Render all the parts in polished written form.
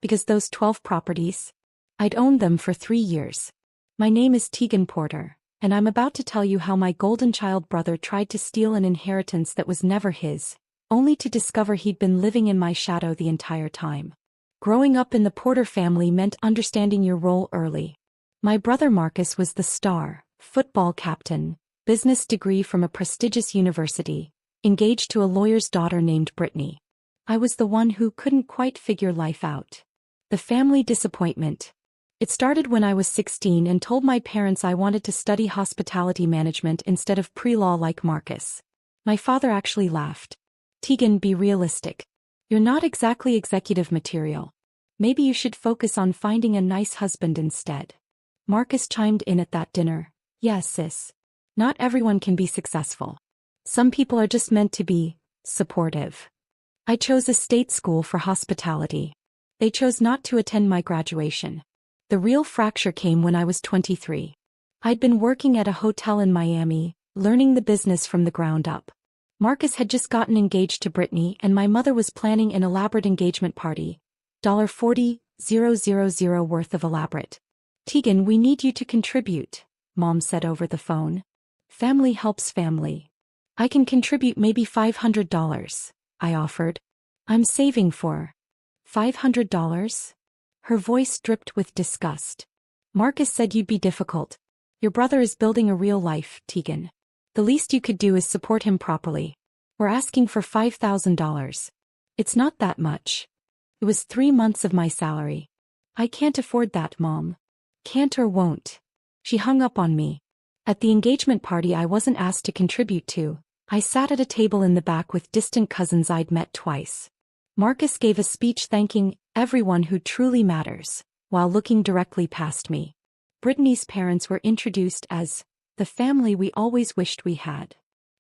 Because those 12 properties? I'd owned them for 3 years. My name is Tegan Porter, and I'm about to tell you how my golden child brother tried to steal an inheritance that was never his, only to discover he'd been living in my shadow the entire time. Growing up in the Porter family meant understanding your role early. My brother Marcus was the star, football captain, business degree from a prestigious university, engaged to a lawyer's daughter named Brittany. I was the one who couldn't quite figure life out. The family disappointment. It started when I was 16 and told my parents I wanted to study hospitality management instead of pre-law like Marcus. My father actually laughed. Tegan, be realistic. You're not exactly executive material. Maybe you should focus on finding a nice husband instead. Marcus chimed in at that dinner. Yes, sis. Not everyone can be successful. Some people are just meant to be supportive. I chose a state school for hospitality. They chose not to attend my graduation. The real fracture came when I was 23. I'd been working at a hotel in Miami, learning the business from the ground up. Marcus had just gotten engaged to Brittany and my mother was planning an elaborate engagement party. $40,000 worth of elaborate. Tegan, we need you to contribute, Mom said over the phone. Family helps family. I can contribute maybe $500, I offered. I'm saving for $500? Her voice dripped with disgust. Marcus said you'd be difficult. Your brother is building a real life, Tegan. The least you could do is support him properly. We're asking for $5,000. It's not that much. It was 3 months of my salary. I can't afford that, Mom. Can't or won't. She hung up on me. At the engagement party I wasn't asked to contribute to, I sat at a table in the back with distant cousins I'd met twice. Marcus gave a speech thanking everyone who truly matters, while looking directly past me. Brittany's parents were introduced as the family we always wished we had.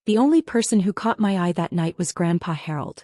The only person who caught my eye that night was Grandpa Harold.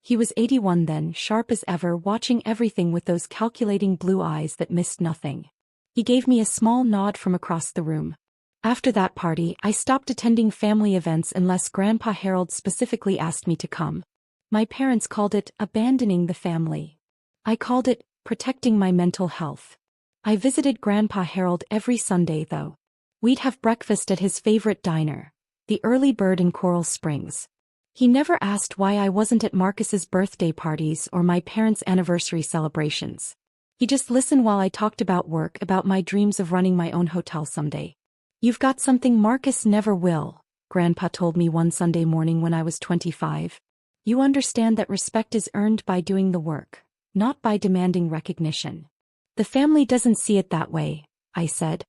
He was 81 then, sharp as ever, watching everything with those calculating blue eyes that missed nothing. He gave me a small nod from across the room. After that party, I stopped attending family events unless Grandpa Harold specifically asked me to come. My parents called it abandoning the family. I called it protecting my mental health. I visited Grandpa Harold every Sunday though. We'd have breakfast at his favorite diner, the Early Bird in Coral Springs. He never asked why I wasn't at Marcus's birthday parties or my parents' anniversary celebrations. He just listened while I talked about work, about my dreams of running my own hotel someday. You've got something Marcus never will, Grandpa told me one Sunday morning when I was 25. You understand that respect is earned by doing the work, not by demanding recognition. The family doesn't see it that way, I said.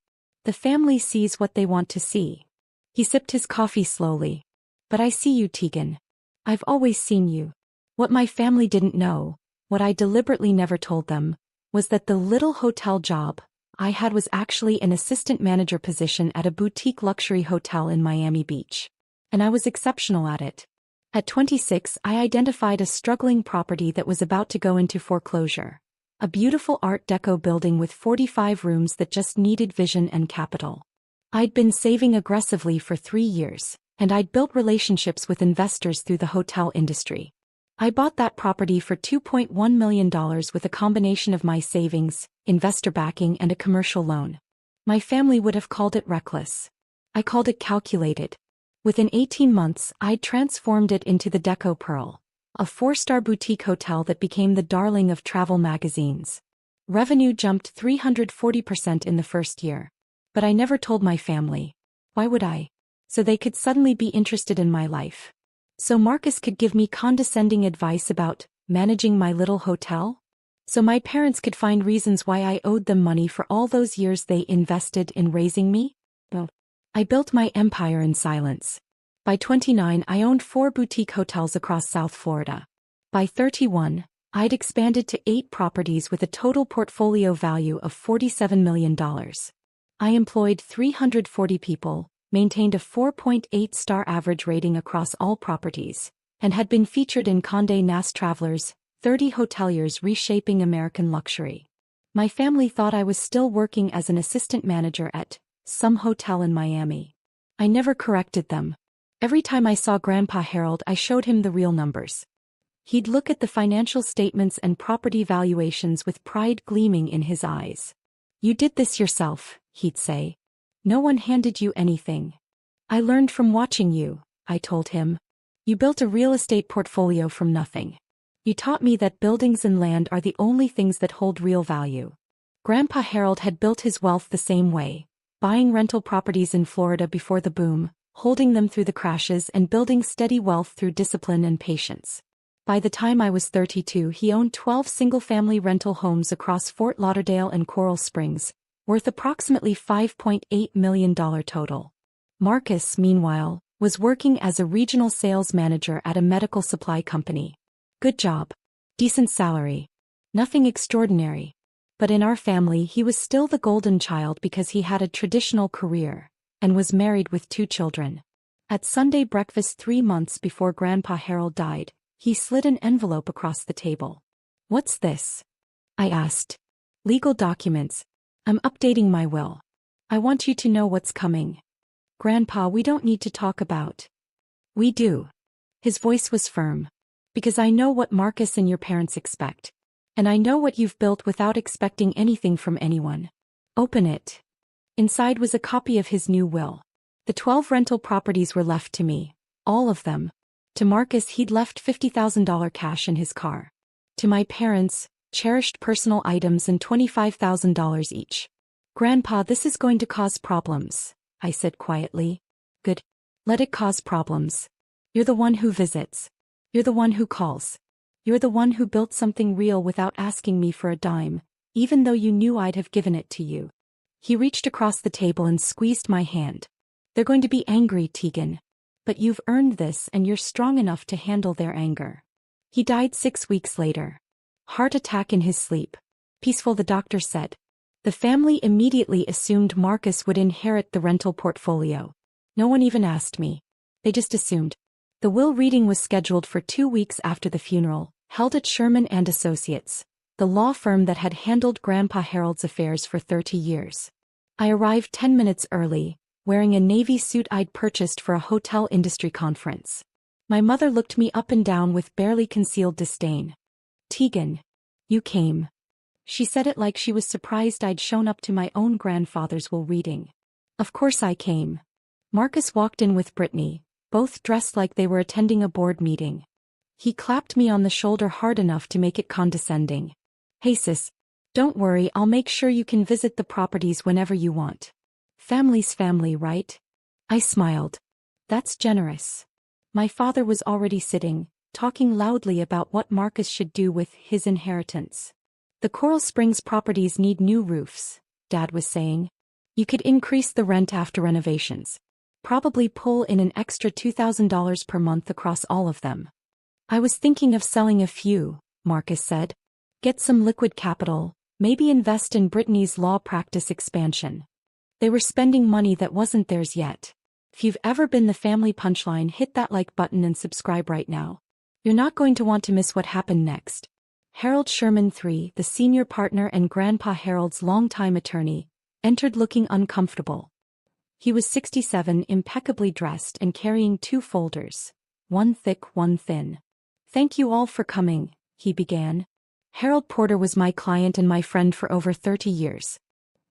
The family sees what they want to see. He sipped his coffee slowly. But I see you, Tegan. I've always seen you. What my family didn't know, what I deliberately never told them, was that the little hotel job I had was actually an assistant manager position at a boutique luxury hotel in Miami Beach. And I was exceptional at it. At 26, I identified a struggling property that was about to go into foreclosure. A beautiful Art Deco building with 45 rooms that just needed vision and capital. I'd been saving aggressively for 3 years, and I'd built relationships with investors through the hotel industry. I bought that property for $2.1 million with a combination of my savings, investor backing, and a commercial loan. My family would have called it reckless. I called it calculated. Within 18 months, I'd transformed it into the Deco Pearl, a 4-star boutique hotel that became the darling of travel magazines. Revenue jumped 340% in the first year. But I never told my family. Why would I? So they could suddenly be interested in my life. So Marcus could give me condescending advice about managing my little hotel? So my parents could find reasons why I owed them money for all those years they invested in raising me? Well, I built my empire in silence. By 29, I owned 4 boutique hotels across South Florida. By 31, I'd expanded to 8 properties with a total portfolio value of $47 million. I employed 340 people, maintained a 4.8-star average rating across all properties, and had been featured in Condé Nast Travelers, 30 Hoteliers Reshaping American Luxury. My family thought I was still working as an assistant manager at some hotel in Miami. I never corrected them. Every time I saw Grandpa Harold, I showed him the real numbers. He'd look at the financial statements and property valuations with pride gleaming in his eyes. "You did this yourself," he'd say. "No one handed you anything." "I learned from watching you," I told him. "You built a real estate portfolio from nothing. You taught me that buildings and land are the only things that hold real value." Grandpa Harold had built his wealth the same way, buying rental properties in Florida before the boom, holding them through the crashes and building steady wealth through discipline and patience. By the time I was 32, he owned 12 single-family rental homes across Fort Lauderdale and Coral Springs, worth approximately $5.8 million total. Marcus, meanwhile, was working as a regional sales manager at a medical supply company. Good job. Decent salary. Nothing extraordinary. But in our family he was still the golden child because he had a traditional career, and was married with 2 children. At Sunday breakfast 3 months before Grandpa Harold died, he slid an envelope across the table. "What's this?" I asked. "Legal documents. I'm updating my will. I want you to know what's coming." "Grandpa, we don't need to talk about." "We do." His voice was firm. "Because I know what Marcus and your parents expect. And I know what you've built without expecting anything from anyone. Open it." Inside was a copy of his new will. The 12 rental properties were left to me, all of them. To Marcus he'd left $50,000 cash in his car. To my parents, cherished personal items and $25,000 each. "Grandpa, this is going to cause problems," I said quietly. "Good. Let it cause problems. You're the one who visits. You're the one who calls. You're the one who built something real without asking me for a dime, even though you knew I'd have given it to you." He reached across the table and squeezed my hand. "They're going to be angry, Tegan. But you've earned this and you're strong enough to handle their anger." He died 6 weeks later. Heart attack in his sleep. Peaceful, the doctor said. The family immediately assumed Marcus would inherit the rental portfolio. No one even asked me. They just assumed. The will reading was scheduled for 2 weeks after the funeral, held at Sherman and Associates, the law firm that had handled Grandpa Harold's affairs for 30 years. I arrived 10 minutes early, wearing a navy suit I'd purchased for a hotel industry conference. My mother looked me up and down with barely concealed disdain. "Tegan, you came." She said it like she was surprised I'd shown up to my own grandfather's will reading. Of course I came. Marcus walked in with Brittany, both dressed like they were attending a board meeting. He clapped me on the shoulder hard enough to make it condescending. "Hey sis, don't worry, I'll make sure you can visit the properties whenever you want. Family's family, right?" I smiled. "That's generous." My father was already sitting, talking loudly about what Marcus should do with his inheritance. "The Coral Springs properties need new roofs," Dad was saying. "You could increase the rent after renovations. Probably pull in an extra $2,000 per month across all of them." "I was thinking of selling a few," Marcus said. "Get some liquid capital, maybe invest in Brittany's law practice expansion." They were spending money that wasn't theirs yet. If you've ever been the family punchline, hit that like button and subscribe right now. You're not going to want to miss what happened next. Harold Sherman III, the senior partner and Grandpa Harold's longtime attorney, entered looking uncomfortable. He was 67, impeccably dressed and carrying 2 folders, one thick, one thin. "Thank you all for coming," he began. "Harold Porter was my client and my friend for over 30 years.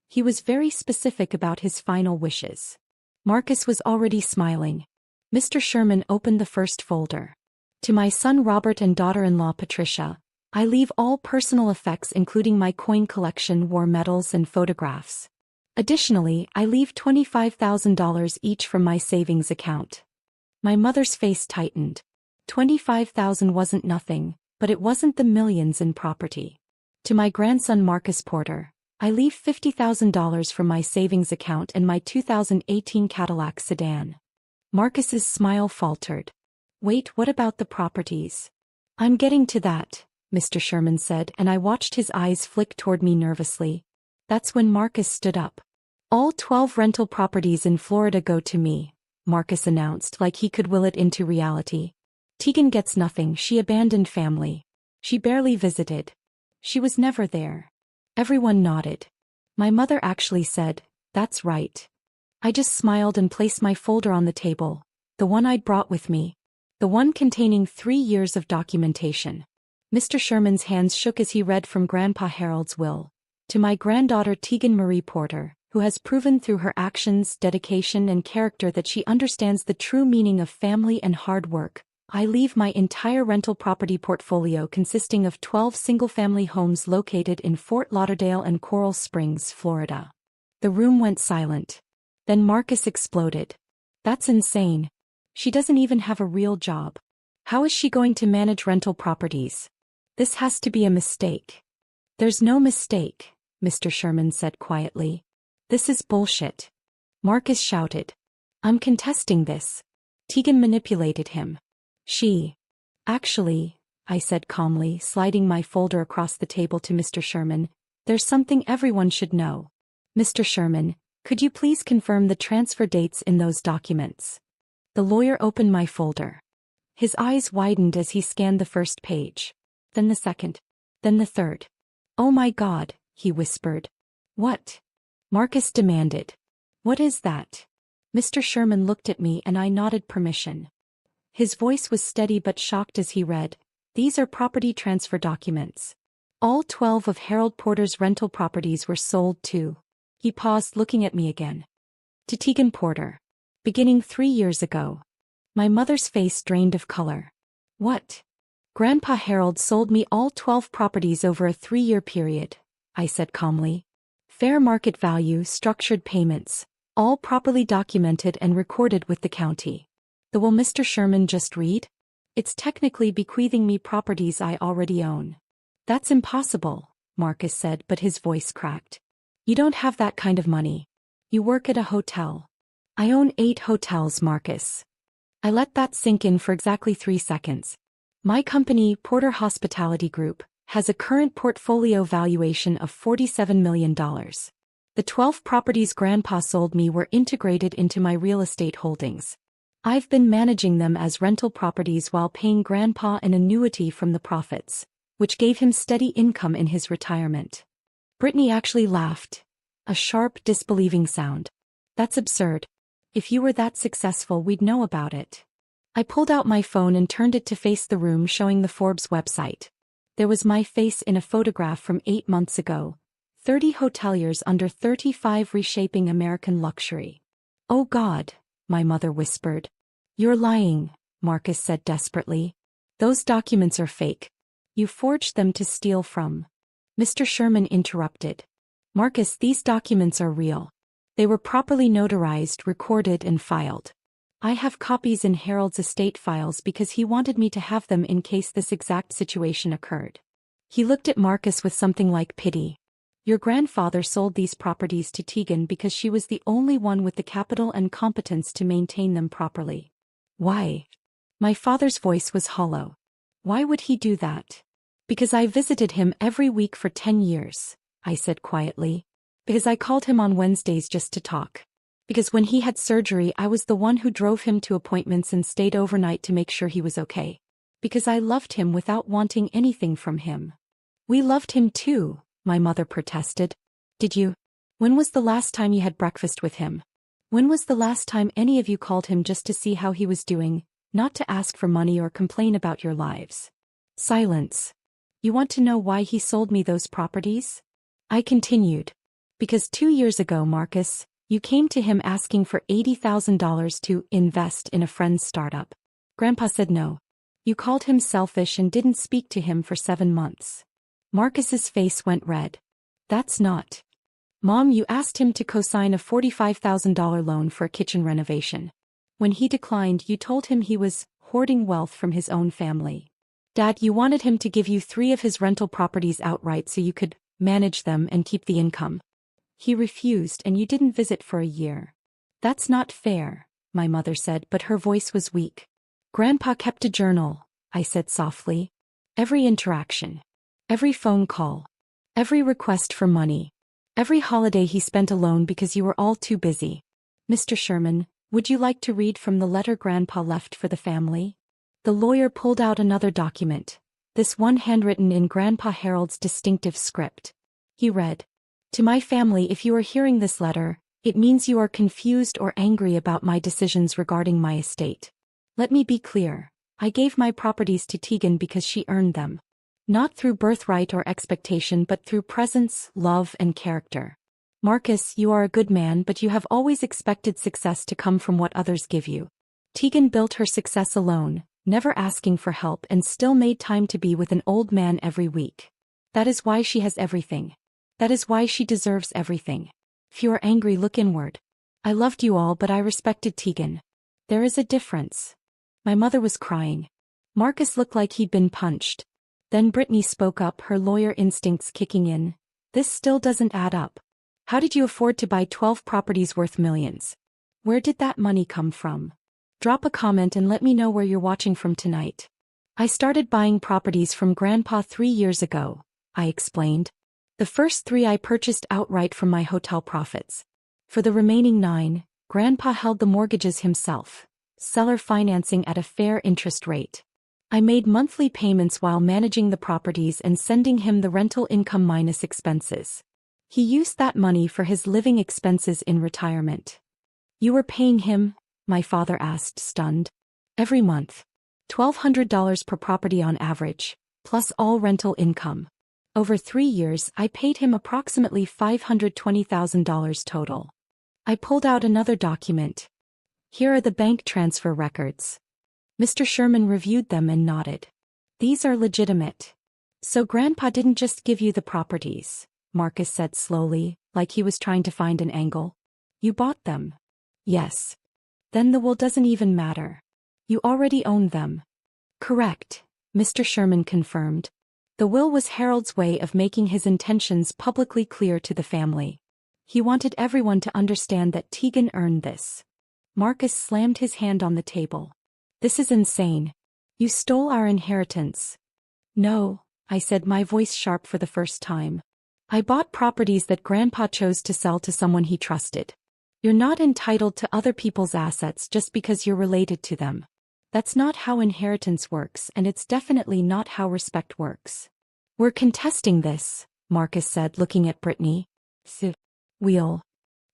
He was very specific about his final wishes." Marcus was already smiling. Mr. Sherman opened the first folder. "To my son Robert and daughter-in-law Patricia, I leave all personal effects including my coin collection, war medals and photographs. Additionally, I leave $25,000 each from my savings account." My mother's face tightened. 25,000 wasn't nothing, but it wasn't the millions in property. "To my grandson Marcus Porter, I leave $50,000 from my savings account and my 2018 Cadillac sedan." Marcus's smile faltered. "Wait, what about the properties?" "I'm getting to that," Mr. Sherman said, and I watched his eyes flick toward me nervously. That's when Marcus stood up. "All 12 rental properties in Florida go to me," Marcus announced like he could will it into reality. "Tegan gets nothing, she abandoned family. She barely visited. She was never there." Everyone nodded. My mother actually said, "That's right." I just smiled and placed my folder on the table, the one I'd brought with me. The one containing 3 years of documentation. Mr. Sherman's hands shook as he read from Grandpa Harold's will. To my granddaughter Tegan Marie Porter, who has proven through her actions, dedication, and character that she understands the true meaning of family and hard work, I leave my entire rental property portfolio consisting of 12 single-family homes located in Fort Lauderdale and Coral Springs, Florida. The room went silent. Then Marcus exploded. That's insane. She doesn't even have a real job. How is she going to manage rental properties? This has to be a mistake. There's no mistake, Mr. Sherman said quietly. This is bullshit. Marcus shouted. I'm contesting this. Tegan manipulated him. Actually, I said calmly, sliding my folder across the table to Mr. Sherman, there's something everyone should know. Mr. Sherman, could you please confirm the transfer dates in those documents? The lawyer opened my folder. His eyes widened as he scanned the first page. Then the second. Then the third. Oh my God, he whispered. What? Marcus demanded. What is that? Mr. Sherman looked at me and I nodded permission. His voice was steady but shocked as he read, These are property transfer documents. All 12 of Harold Porter's rental properties were sold to. He paused, looking at me again. To Tegan Porter. Beginning 3 years ago. My mother's face drained of color. What? Grandpa Harold sold me all 12 properties over a 3-year period, I said calmly. Fair market value, structured payments, all properly documented and recorded with the county. The will Mr. Sherman just read? It's technically bequeathing me properties I already own. That's impossible, Marcus said, but his voice cracked. You don't have that kind of money. You work at a hotel. I own 8 hotels, Marcus. I let that sink in for exactly 3 seconds. My company, Porter Hospitality Group, has a current portfolio valuation of $47 million. The 12 properties Grandpa sold me were integrated into my real estate holdings. I've been managing them as rental properties while paying Grandpa an annuity from the profits, which gave him steady income in his retirement. Brittany actually laughed. A sharp, disbelieving sound. That's absurd. If you were that successful, we'd know about it. I pulled out my phone and turned it to face the room, showing the Forbes website. There was my face in a photograph from 8 months ago. 30 hoteliers under 35 reshaping American luxury. Oh God, my mother whispered. You're lying, Marcus said desperately. Those documents are fake. You forged them to steal from. Mr. Sherman interrupted. Marcus, these documents are real. They were properly notarized, recorded, and filed. I have copies in Harold's estate files because he wanted me to have them in case this exact situation occurred. He looked at Marcus with something like pity. Your grandfather sold these properties to Tegan because she was the only one with the capital and competence to maintain them properly. Why? My father's voice was hollow. Why would he do that? Because I visited him every week for 10 years, I said quietly. Because I called him on Wednesdays just to talk. Because when he had surgery, I was the one who drove him to appointments and stayed overnight to make sure he was okay. Because I loved him without wanting anything from him. We loved him too, my mother protested. Did you? When was the last time you had breakfast with him? When was the last time any of you called him just to see how he was doing, not to ask for money or complain about your lives? Silence. You want to know why he sold me those properties? I continued. Because 2 years ago, Marcus, you came to him asking for $80,000 to invest in a friend's startup. Grandpa said no. You called him selfish and didn't speak to him for 7 months. Marcus's face went red. That's not. Mom, you asked him to co-sign a $45,000 loan for a kitchen renovation. When he declined, you told him he was hoarding wealth from his own family. Dad, you wanted him to give you 3 of his rental properties outright so you could manage them and keep the income. He refused and you didn't visit for a year. That's not fair, my mother said, but her voice was weak. Grandpa kept a journal, I said softly. Every interaction. Every phone call. Every request for money. Every holiday he spent alone because you were all too busy. Mr. Sherman, would you like to read from the letter Grandpa left for the family? The lawyer pulled out another document, this one handwritten in Grandpa Harold's distinctive script. He read, To my family, if you are hearing this letter, it means you are confused or angry about my decisions regarding my estate. Let me be clear. I gave my properties to Tegan because she earned them. Not through birthright or expectation but through presence, love and character. Marcus, you are a good man but you have always expected success to come from what others give you. Tegan built her success alone, never asking for help and still made time to be with an old man every week. That is why she has everything. That is why she deserves everything. If you are angry, look inward. I loved you all but I respected Tegan. There is a difference. My mother was crying. Marcus looked like he'd been punched. Then Brittany spoke up, her lawyer instincts kicking in. This still doesn't add up. How did you afford to buy 12 properties worth millions? Where did that money come from? Drop a comment and let me know where you're watching from tonight. I started buying properties from Grandpa 3 years ago, I explained. The first 3 I purchased outright from my hotel profits. For the remaining 9, Grandpa held the mortgages himself, seller financing at a fair interest rate. I made monthly payments while managing the properties and sending him the rental income minus expenses. He used that money for his living expenses in retirement. You were paying him? My father asked, stunned. Every month. $1,200 per property on average, plus all rental income. Over 3 years, I paid him approximately $520,000 total. I pulled out another document. Here are the bank transfer records. Mr. Sherman reviewed them and nodded. These are legitimate. So Grandpa didn't just give you the properties, Marcus said slowly, like he was trying to find an angle. You bought them. Yes. Then the will doesn't even matter. You already own them. Correct, Mr. Sherman confirmed. The will was Harold's way of making his intentions publicly clear to the family. He wanted everyone to understand that Tegan earned this. Marcus slammed his hand on the table. This is insane. You stole our inheritance. No, I said, my voice sharp for the first time. I bought properties that Grandpa chose to sell to someone he trusted. You're not entitled to other people's assets just because you're related to them. That's not how inheritance works, and it's definitely not how respect works. We're contesting this, Marcus said, looking at Brittany. You'll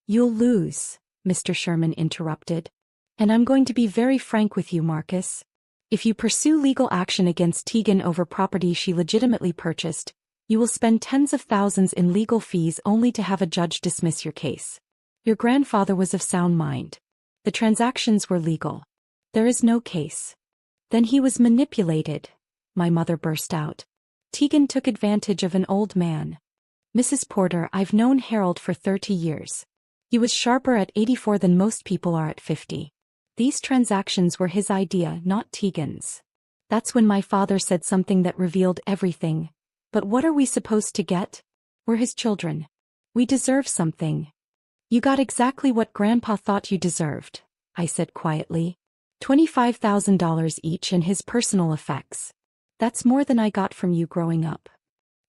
lose, Mr. Sherman interrupted. And I'm going to be very frank with you, Marcus. If you pursue legal action against Tegan over property she legitimately purchased, you will spend tens of thousands in legal fees only to have a judge dismiss your case. Your grandfather was of sound mind. The transactions were legal. There is no case. Then he was manipulated, my mother burst out. Tegan took advantage of an old man. Mrs. Porter, I've known Harold for 30 years. He was sharper at 84 than most people are at 50. These transactions were his idea, not Tegan's. That's when my father said something that revealed everything. But what are we supposed to get? We're his children. We deserve something. You got exactly what Grandpa thought you deserved, I said quietly. $25,000 each and his personal effects. That's more than I got from you growing up.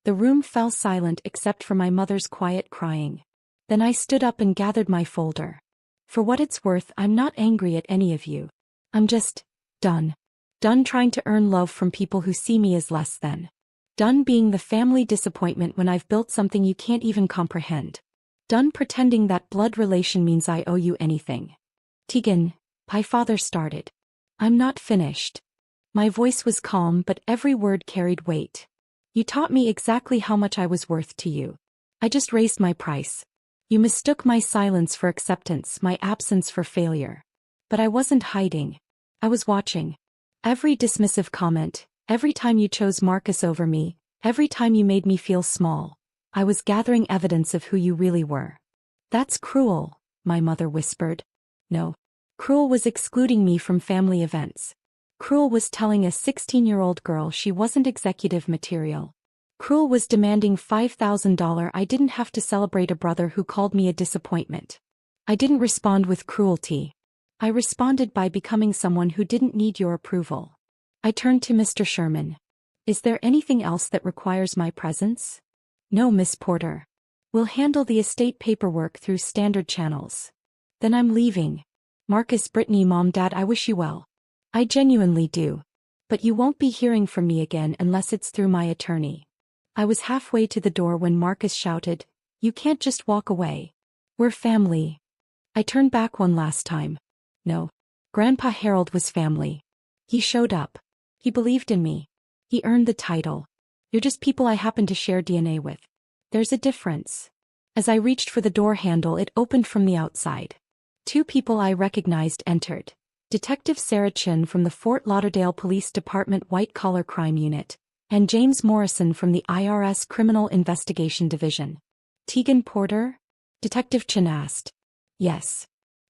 The room fell silent except for my mother's quiet crying. Then I stood up and gathered my folder. For what it's worth, I'm not angry at any of you. I'm just done. Done trying to earn love from people who see me as less than. Done being the family disappointment when I've built something you can't even comprehend. Done pretending that blood relation means I owe you anything. Tegan, my father started. I'm not finished. My voice was calm but every word carried weight. You taught me exactly how much I was worth to you. I just raised my price. You mistook my silence for acceptance, my absence for failure. But I wasn't hiding. I was watching. Every dismissive comment, every time you chose Marcus over me, every time you made me feel small, I was gathering evidence of who you really were. That's cruel, my mother whispered. No. Cruel was excluding me from family events. Cruel was telling a 16-year-old girl she wasn't executive material. Cruel was demanding $5,000 I didn't have to celebrate a brother who called me a disappointment. I didn't respond with cruelty. I responded by becoming someone who didn't need your approval. I turned to Mr. Sherman. Is there anything else that requires my presence? No, Miss Porter. We'll handle the estate paperwork through standard channels. Then I'm leaving. Marcus, Brittany, Mom, Dad, I wish you well. I genuinely do. But you won't be hearing from me again unless it's through my attorney. I was halfway to the door when Marcus shouted, You can't just walk away. We're family. I turned back one last time. No. Grandpa Harold was family. He showed up. He believed in me. He earned the title. You're just people I happen to share DNA with. There's a difference. As I reached for the door handle, it opened from the outside. Two people I recognized entered. Detective Sarah Chin from the Fort Lauderdale Police Department White Collar Crime Unit, and James Morrison from the IRS Criminal Investigation Division. Tegan Porter? Detective Chin asked. Yes.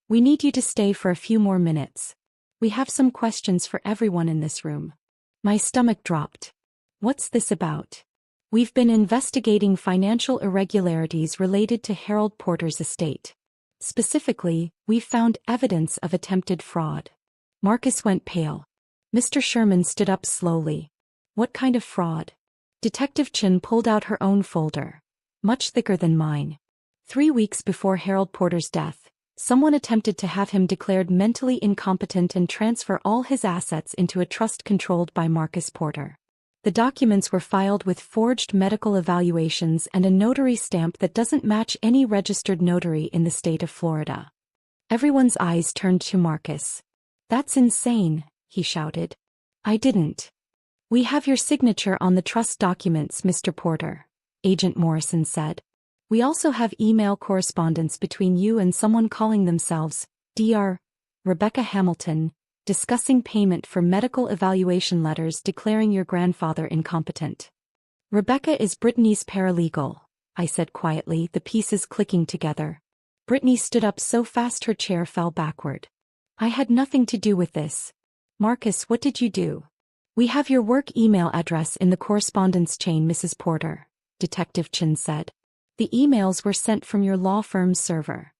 We need you to stay for a few more minutes. We have some questions for everyone in this room. My stomach dropped. What's this about? We've been investigating financial irregularities related to Harold Porter's estate. Specifically, we've found evidence of attempted fraud. Marcus went pale. Mr. Sherman stood up slowly. What kind of fraud? Detective Chin pulled out her own folder. Much thicker than mine. 3 weeks before Harold Porter's death, someone attempted to have him declared mentally incompetent and transfer all his assets into a trust controlled by Marcus Porter. The documents were filed with forged medical evaluations and a notary stamp that doesn't match any registered notary in the state of Florida. Everyone's eyes turned to Marcus. That's insane, he shouted. I didn't. We have your signature on the trust documents, Mr. Porter, Agent Morrison said. We also have email correspondence between you and someone calling themselves Dr. Rebecca Hamilton, discussing payment for medical evaluation letters declaring your grandfather incompetent. Rebecca is Brittany's paralegal, I said quietly, the pieces clicking together. Brittany stood up so fast her chair fell backward. I had nothing to do with this. Marcus, what did you do? We have your work email address in the correspondence chain, Mrs. Porter, Detective Chin said. The emails were sent from your law firm's server.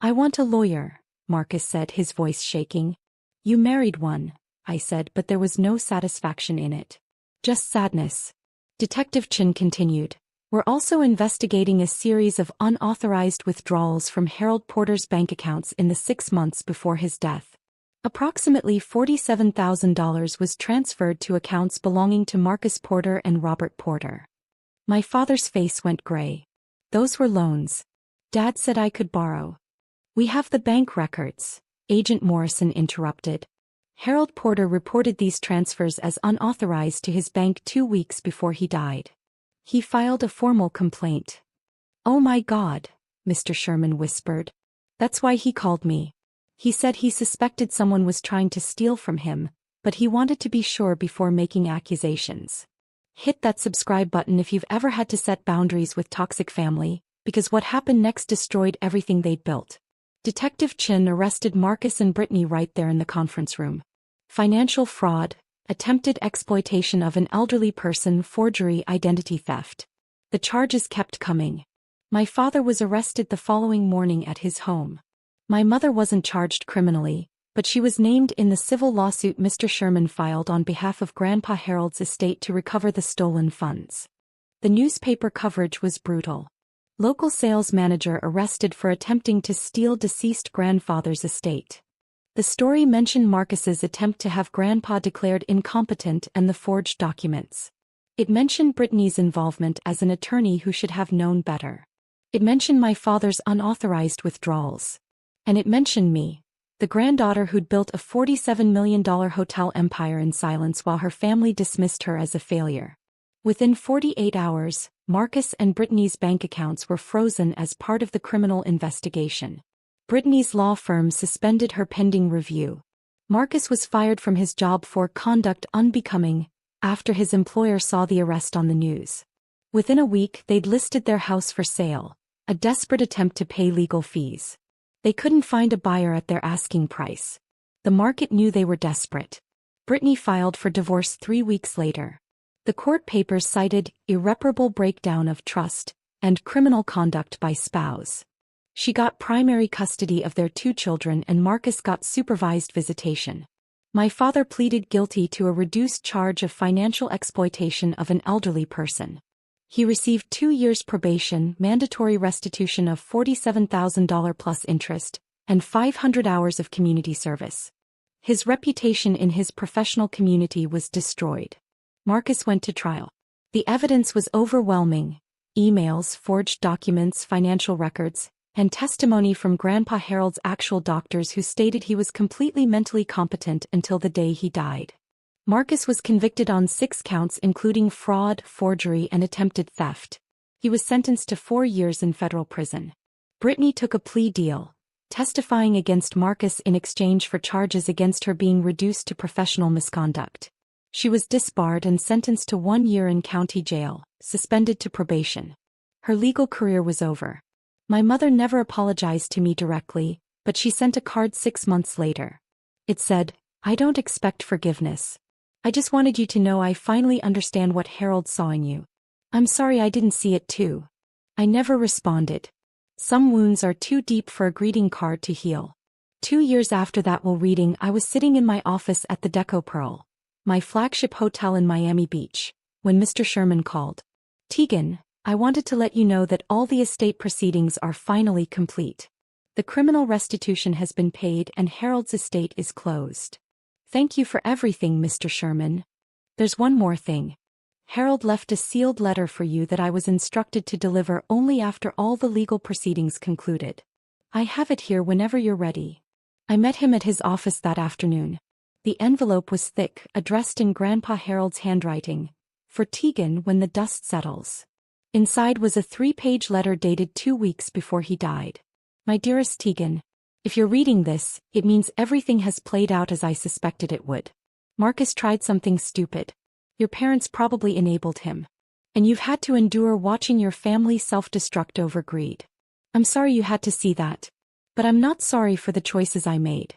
I want a lawyer, Marcus said, his voice shaking. You married one, I said, but there was no satisfaction in it. Just sadness. Detective Chin continued. We're also investigating a series of unauthorized withdrawals from Harold Porter's bank accounts in the 6 months before his death. Approximately $47,000 was transferred to accounts belonging to Marcus Porter and Robert Porter. My father's face went gray. Those were loans. Dad said I could borrow. We have the bank records, Agent Morrison interrupted. Harold Porter reported these transfers as unauthorized to his bank 2 weeks before he died. He filed a formal complaint. Oh my God, Mr. Sherman whispered. That's why he called me. He said he suspected someone was trying to steal from him, but he wanted to be sure before making accusations. Hit that subscribe button if you've ever had to set boundaries with toxic family, because what happened next destroyed everything they'd built. Detective Chin arrested Marcus and Brittany right there in the conference room. Financial fraud, attempted exploitation of an elderly person, forgery, identity theft. The charges kept coming. My father was arrested the following morning at his home. My mother wasn't charged criminally, but she was named in the civil lawsuit Mr. Sherman filed on behalf of Grandpa Harold's estate to recover the stolen funds. The newspaper coverage was brutal. Local sales manager arrested for attempting to steal deceased grandfather's estate. The story mentioned Marcus's attempt to have Grandpa declared incompetent and the forged documents. It mentioned Brittany's involvement as an attorney who should have known better. It mentioned my father's unauthorized withdrawals. And it mentioned me, the granddaughter who'd built a $47 million hotel empire in silence while her family dismissed her as a failure. Within 48 hours, Marcus and Brittany's bank accounts were frozen as part of the criminal investigation. Brittany's law firm suspended her pending review. Marcus was fired from his job for conduct unbecoming after his employer saw the arrest on the news. Within a week, they'd listed their house for sale, a desperate attempt to pay legal fees. They couldn't find a buyer at their asking price. The market knew they were desperate. Brittany filed for divorce 3 weeks later. The court papers cited irreparable breakdown of trust and criminal conduct by spouse. She got primary custody of their 2 children and Marcus got supervised visitation. My father pleaded guilty to a reduced charge of financial exploitation of an elderly person. He received 2 years probation, mandatory restitution of $47,000 plus interest, and 500 hours of community service. His reputation in his professional community was destroyed. Marcus went to trial. The evidence was overwhelming. Emails, forged documents, financial records, and testimony from Grandpa Harold's actual doctors who stated he was completely mentally competent until the day he died. Marcus was convicted on 6 counts including fraud, forgery, and attempted theft. He was sentenced to 4 years in federal prison. Brittany took a plea deal, testifying against Marcus in exchange for charges against her being reduced to professional misconduct. She was disbarred and sentenced to 1 year in county jail, suspended to probation. Her legal career was over. My mother never apologized to me directly, but she sent a card 6 months later. It said, "I don't expect forgiveness. I just wanted you to know I finally understand what Harold saw in you. I'm sorry I didn't see it too." I never responded. Some wounds are too deep for a greeting card to heal. 2 years after that reading, I was sitting in my office at the Deco Pearl, my flagship hotel in Miami Beach, when Mr. Sherman called. "Tegan, I wanted to let you know that all the estate proceedings are finally complete. The criminal restitution has been paid and Harold's estate is closed. Thank you for everything, Mr. Sherman. There's one more thing. Harold left a sealed letter for you that I was instructed to deliver only after all the legal proceedings concluded. I have it here whenever you're ready." I met him at his office that afternoon. The envelope was thick, addressed in Grandpa Harold's handwriting, "For Tegan when the dust settles." Inside was a 3-page letter dated 2 weeks before he died. "My dearest Tegan, if you're reading this, it means everything has played out as I suspected it would. Marcus tried something stupid. Your parents probably enabled him. And you've had to endure watching your family self-destruct over greed. I'm sorry you had to see that. But I'm not sorry for the choices I made.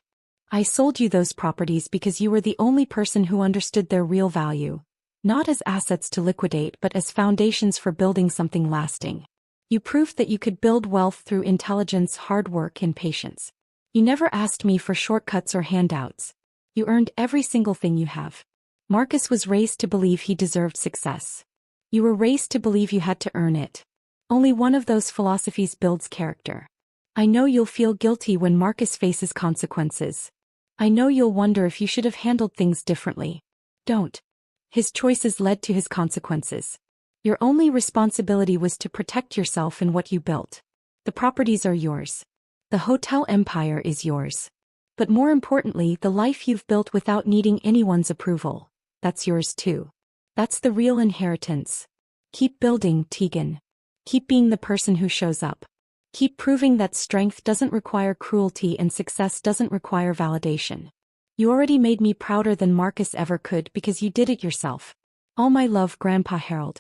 I sold you those properties because you were the only person who understood their real value, not as assets to liquidate but as foundations for building something lasting. You proved that you could build wealth through intelligence, hard work, and patience. You never asked me for shortcuts or handouts. You earned every single thing you have. Marcus was raised to believe he deserved success. You were raised to believe you had to earn it. Only one of those philosophies builds character. I know you'll feel guilty when Marcus faces consequences. I know you'll wonder if you should have handled things differently. Don't. His choices led to his consequences. Your only responsibility was to protect yourself and what you built. The properties are yours. The hotel empire is yours. But more importantly, the life you've built without needing anyone's approval. That's yours too. That's the real inheritance. Keep building, Tegan. Keep being the person who shows up. Keep proving that strength doesn't require cruelty and success doesn't require validation. You already made me prouder than Marcus ever could because you did it yourself. All my love, Grandpa Harold.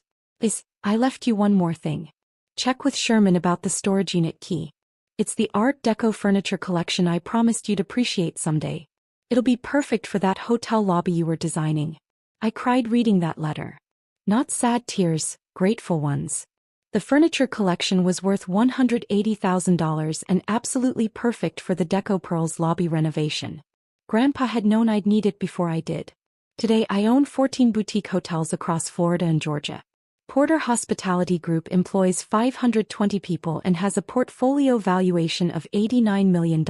I left you one more thing. Check with Sherman about the storage unit key. It's the Art Deco furniture collection I promised you'd appreciate someday. It'll be perfect for that hotel lobby you were designing. I cried reading that letter. Not sad tears, grateful ones. The furniture collection was worth $180,000 and absolutely perfect for the Deco Pearl's lobby renovation. Grandpa had known I'd need it before I did. Today I own 14 boutique hotels across Florida and Georgia. Porter Hospitality Group employs 520 people and has a portfolio valuation of $89 million.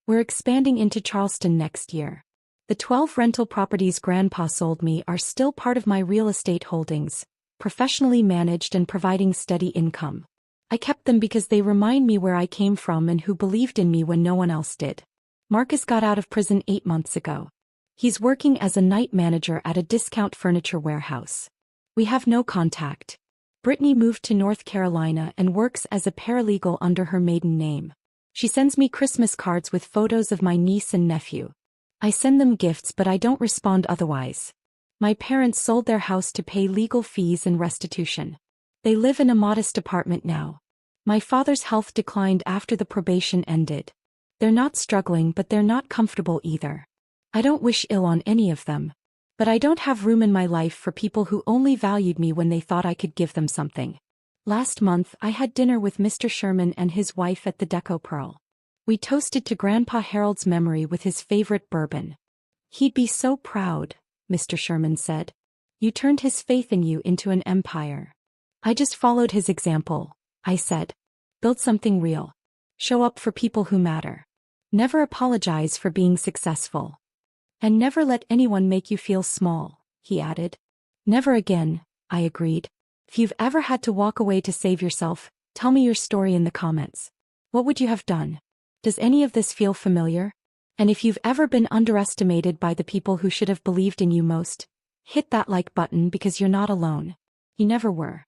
We're expanding into Charleston next year. The 12 rental properties Grandpa sold me are still part of my real estate holdings, professionally managed and providing steady income. I kept them because they remind me where I came from and who believed in me when no one else did. Marcus got out of prison 8 months ago. He's working as a night manager at a discount furniture warehouse. We have no contact. Brittany moved to North Carolina and works as a paralegal under her maiden name. She sends me Christmas cards with photos of my niece and nephew. I send them gifts but I don't respond otherwise. My parents sold their house to pay legal fees and restitution. They live in a modest apartment now. My father's health declined after the probation ended. They're not struggling but they're not comfortable either. I don't wish ill on any of them. But I don't have room in my life for people who only valued me when they thought I could give them something. Last month I had dinner with Mr. Sherman and his wife at the Deco Pearl. We toasted to Grandpa Harold's memory with his favorite bourbon. He'd be so proud, Mr. Sherman said. You turned his faith in you into an empire. I just followed his example, I said. Build something real. Show up for people who matter. Never apologize for being successful. And never let anyone make you feel small, he added. Never again, I agreed. If you've ever had to walk away to save yourself, tell me your story in the comments. What would you have done? Does any of this feel familiar? And if you've ever been underestimated by the people who should have believed in you most, hit that like button because you're not alone. You never were.